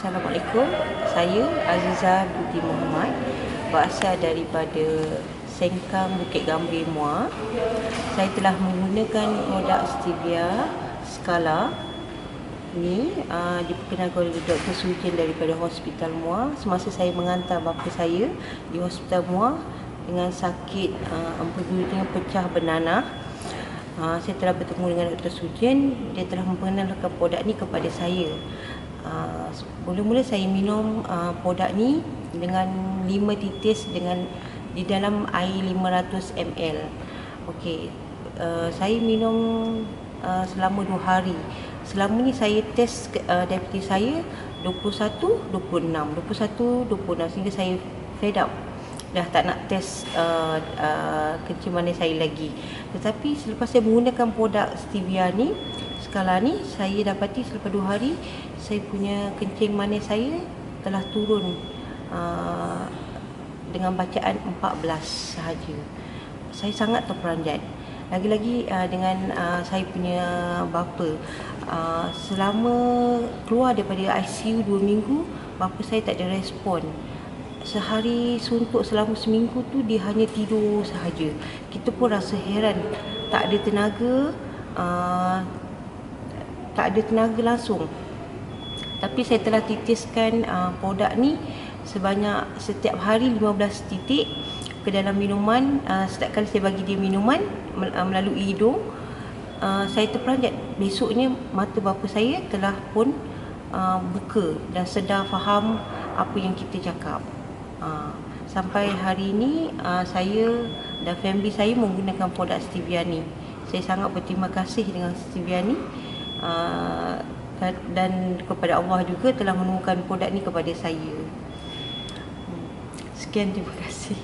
Assalamualaikum, saya Aziza Budi Muhammad, berasal daripada Sengkang, Bukit Gambir, Muar. Saya telah menggunakan produk Stevia Skala ni diperkenalkan oleh Dr. Sujen daripada Hospital Muar semasa saya mengantar bapa saya di Hospital Muar dengan sakit empedunya pecah bernanah. Saya telah bertemu dengan Dr. Sujen. Dia telah memperkenalkan produk ni kepada saya. Mula-mula saya minum produk ni dengan 5 titis di dalam air 500 ml. Okey, saya minum selama 2 hari. Selama ni saya test diabetes saya 21, 26 sehingga saya fed up. Dah tak nak test kencing manis saya lagi. Tetapi selepas saya menggunakan produk Stevia ni, Skala ni, saya dapati selepas 2 hari saya punya kencing manis saya telah turun dengan bacaan 14 sahaja. Saya sangat terperanjat. Lagi-lagi dengan saya punya bapa, selama keluar daripada ICU 2 minggu, bapa saya tak ada respon. Sehari suntuk selama seminggu tu dia hanya tidur sahaja. Kita pun rasa heran, tak ada tenaga langsung. Tapi saya telah titiskan produk ni sebanyak setiap hari 15 titik ke dalam minuman. Setiap kali saya bagi dia minuman melalui hidung, saya terperanjat. Besoknya mata bapa saya telah pun buka dan sedar faham apa yang kita cakap. Sampai hari ini saya dan family saya menggunakan produk Stevia ni. Saya sangat berterima kasih dengan Stevia ni, dan kepada Allah juga telah menemukan produk ni kepada saya. Sekian, terima kasih.